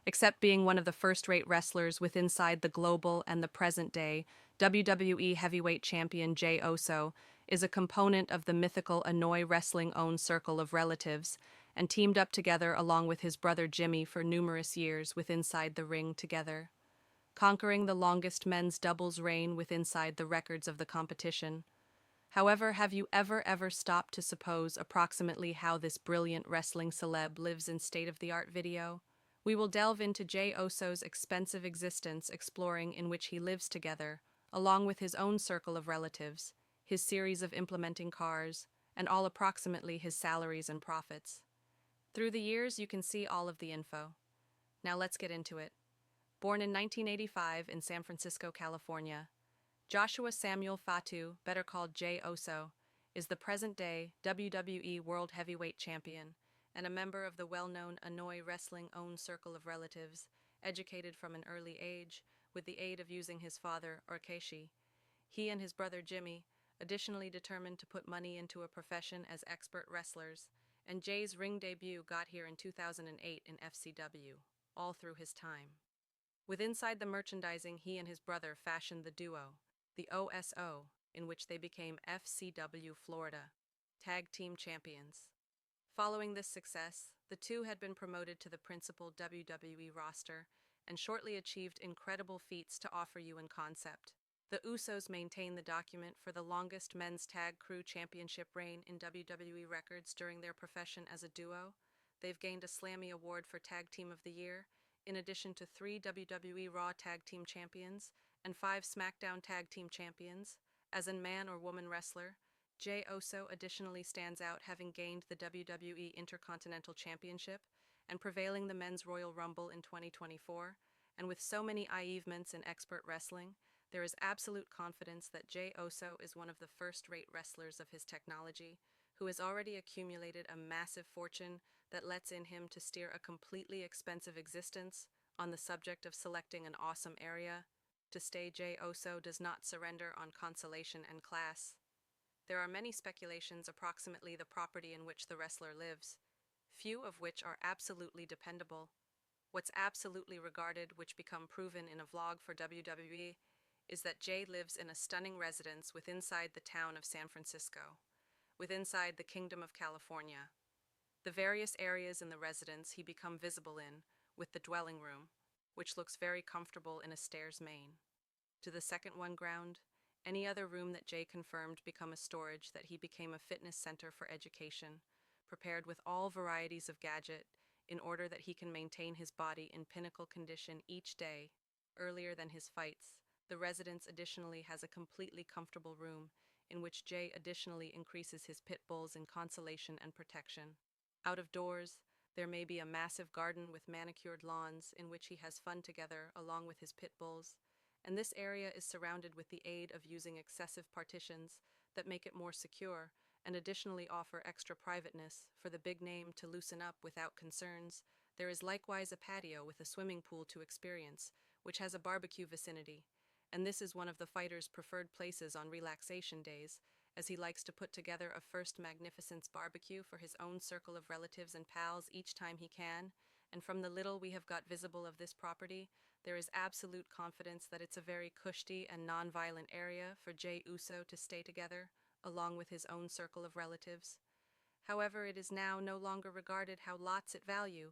Except being one of the first-rate wrestlers with inside the global and the present-day WWE heavyweight champion Jey Uso is a component of the mythical Hanoi wrestling-owned circle of relatives and teamed up together along with his brother Jimmy for numerous years with inside the ring together, conquering the longest men's doubles reign with inside the records of the competition. However, have you ever stopped to suppose approximately how this brilliant wrestling celeb lives in state-of-the-art video? We will delve into Jey Uso's expensive existence, exploring in which he lives together, along with his own circle of relatives, his series of implementing cars, and all approximately his salaries and profits. Through the years, you can see all of the info. Now let's get into it. Born in 1985 in San Francisco, California, Joshua Samuel Fatu, better called Jey Uso, is the present-day WWE World Heavyweight Champion and a member of the well-known Hanoi wrestling-owned circle of relatives, educated from an early age with the aid of using his father, Orkeshi. He and his brother Jimmy additionally determined to put money into a profession as expert wrestlers, and Jay's ring debut got here in 2008 in FCW, all through his time. With inside the merchandising, he and his brother fashioned the duo, the OSO, in which they became FCW Florida Tag Team Champions. Following this success, the two had been promoted to the principal WWE roster and shortly achieved incredible feats to offer you in concept. The Usos maintain the document for the longest men's tag crew championship reign in WWE records during their profession as a duo. They've gained a Slammy Award for Tag Team of the Year, in addition to 3 WWE Raw Tag Team Champions and 5 SmackDown Tag Team Champions. As a man or woman wrestler, Jey Uso additionally stands out, having gained the WWE Intercontinental Championship and prevailing the Men's Royal Rumble in 2024. And with so many achievements in expert wrestling, there is absolute confidence that Jey Uso is one of the first-rate wrestlers of his technology, who has already accumulated a massive fortune that lets in him to steer a completely expensive existence. On the subject of selecting an awesome area to stay, Jey Uso does not surrender on consolation and class. There are many speculations approximately the property in which the wrestler lives, few of which are absolutely dependable. What's absolutely regarded, which become proven in a vlog for WWE, is that Jay lives in a stunning residence with inside the town of San Francisco, with inside the Kingdom of California. The various areas in the residence he become visible in, with the dwelling room, which looks very comfortable in a stairs main. To the second one ground, any other room that Jay confirmed become a storage that he became a fitness center for education, prepared with all varieties of gadget in order that he can maintain his body in pinnacle condition each day, earlier than his fights. The residence additionally has a completely comfortable room in which Jay additionally increases his pit bulls in consolation and protection. Out of doors, there may be a massive garden with manicured lawns in which he has fun together along with his pit bulls, and this area is surrounded with the aid of using excessive partitions that make it more secure and additionally offer extra privateness for the big name to loosen up without concerns. There is likewise a patio with a swimming pool to experience, which has a barbecue vicinity, and this is one of the fighter's preferred places on relaxation days, as he likes to put together a first magnificence barbecue for his own circle of relatives and pals each time he can. And from the little we have got visible of this property, there is absolute confidence that it's a very cushy and non-violent area for Jey Uso to stay together, along with his own circle of relatives. However, it is now no longer regarded how lots it value,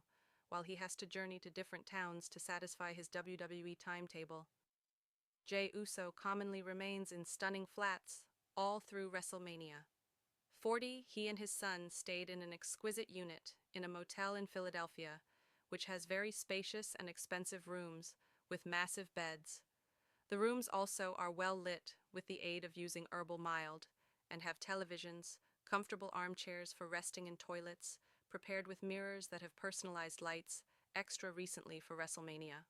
while he has to journey to different towns to satisfy his WWE timetable. Jey Uso commonly remains in stunning flats all through WrestleMania 40. He and his son stayed in an exquisite unit in a motel in Philadelphia, which has very spacious and expensive rooms with massive beds. The rooms also are well lit with the aid of using herbal mild and have televisions, comfortable armchairs for resting in toilets, prepared with mirrors that have personalized lights, extra recently for WrestleMania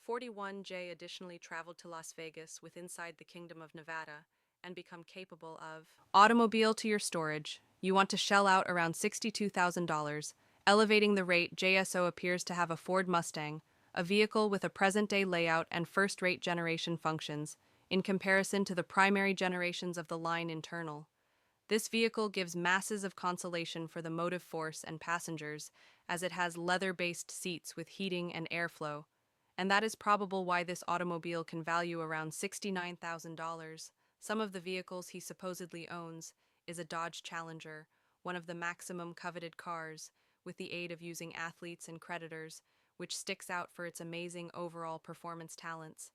41. Jay additionally traveled to Las Vegas with inside the Kingdom of Nevada and become capable of automobile to your storage. You want to shell out around $62,000, elevating the rate. JSO appears to have a Ford Mustang, a vehicle with a present-day layout and first-rate generation functions, in comparison to the primary generations of the line internal. This vehicle gives masses of consolation for the motive force and passengers, as it has leather-based seats with heating and airflow, and that is probable why this automobile can value around $69,000. Some of the vehicles he supposedly owns is a Dodge Challenger, one of the maximum coveted cars, with the aid of using athletes and creditors, which sticks out for its amazing overall performance talents.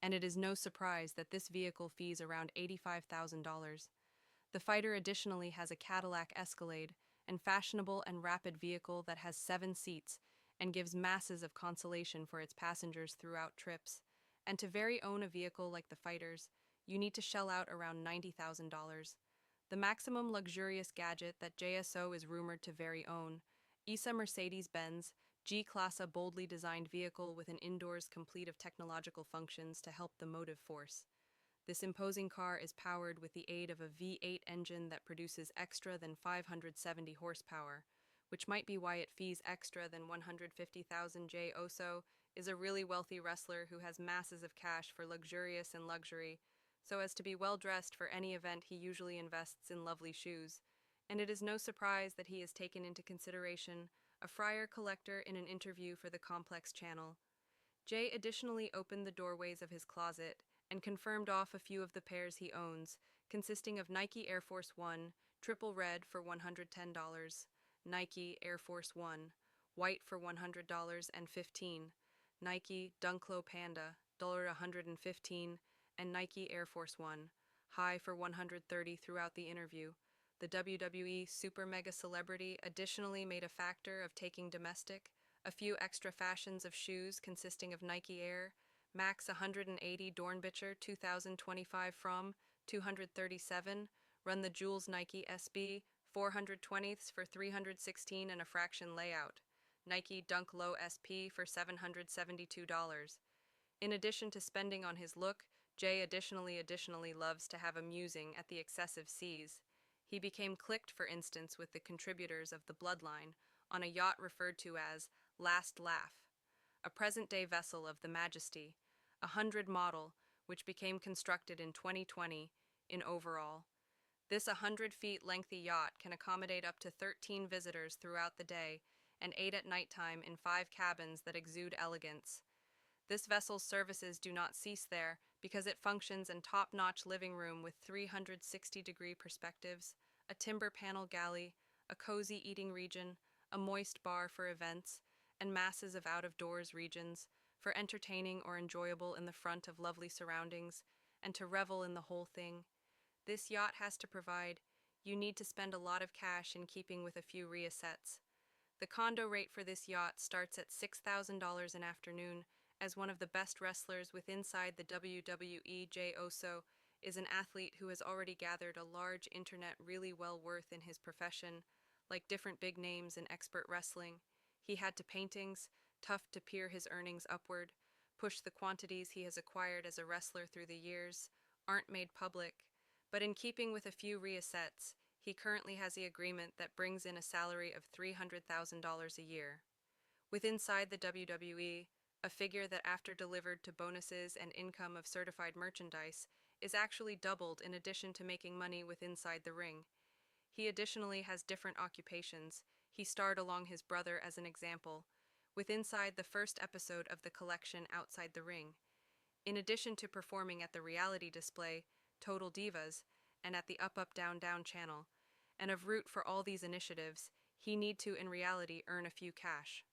And it is no surprise that this vehicle fees around $85,000. The fighter additionally has a Cadillac Escalade, an fashionable and rapid vehicle that has 7 seats and gives masses of consolation for its passengers throughout trips. And to very own a vehicle like the fighter's, you need to shell out around $90,000. The maximum luxurious gadget that Jey Uso is rumored to very own, Isa Mercedes-Benz G-Class, a boldly designed vehicle with an indoors complete of technological functions to help the motive force. This imposing car is powered with the aid of a V8 engine that produces extra than 570 horsepower, which might be why it fees extra than 150,000. Jey Uso is a really wealthy wrestler who has masses of cash for luxurious and luxury, so as to be well dressed for any event he usually invests in lovely shoes, and it is no surprise that he has taken into consideration a friar collector in an interview for the Complex channel. Jay additionally opened the doorways of his closet and confirmed off a few of the pairs he owns, consisting of Nike Air Force One, triple red for $110, Nike Air Force One, white for $100 and 15, Nike Dunklo Panda, $115, and Nike Air Force One, high for $130 throughout the interview. The WWE super mega celebrity additionally made a factor of taking domestic, a few extra fashions of shoes consisting of Nike Air, Max 180 Dornbitcher 2025 from 237, run the Jules Nike SB 420ths for 316 and a fraction layout, Nike Dunk Low SP for $772. In addition to spending on his look, Jay additionally loves to have amusing at the excessive seas. He became clicked, for instance, with the contributors of the Bloodline on a yacht referred to as Last Laugh, a present-day vessel of the Majesty, a 100 model, which became constructed in 2020 in overall. This 100 feet lengthy yacht can accommodate up to 13 visitors throughout the day and 8 at nighttime in 5 cabins that exude elegance. This vessel's services do not cease there because it functions in top-notch living room with 360-degree perspectives, a timber panel galley, a cozy eating region, a moist bar for events, and masses of out-of-doors regions for entertaining or enjoyable in the front of lovely surroundings and to revel in the whole thing. This yacht has to provide. You need to spend a lot of cash in keeping with a few rhea sets. The condo rate for this yacht starts at $6,000 an afternoon. As one of the best wrestlers inside the WWE, Jey Uso is an athlete who has already gathered a large internet really well worth in his profession, like different big names in expert wrestling. He had to paintings, tough to peer his earnings upward, push the quantities he has acquired as a wrestler through the years, aren't made public, but in keeping with a few rhea sets, he currently has the agreement that brings in a salary of $300,000 a year. Inside the WWE, a figure that after delivered to bonuses and income of certified merchandise is actually doubled in addition to making money inside the ring. He additionally has different occupations. He starred along his brother as an example, inside the first episode of the collection Outside the Ring. In addition to performing at the reality display, Total Divas, and at the Up Up Down Down channel, and of root for all these initiatives, he need to in reality earn a few cash.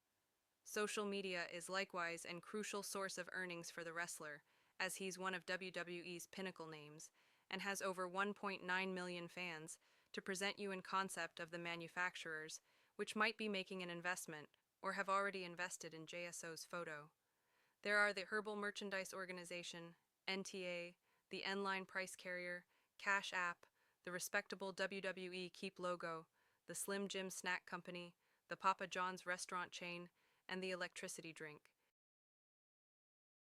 Social media is likewise a crucial source of earnings for the wrestler, as he's one of WWE's pinnacle names, and has over 1.9 million fans, to present you in concept of the manufacturers, which might be making an investment, or have already invested in Jey Uso's photo. There are the Herbal Merchandise Organization, NTA, the N-Line Price Carrier, Cash App, the respectable WWE Keep logo, the Slim Jim Snack Company, the Papa John's restaurant chain, and the electricity drink.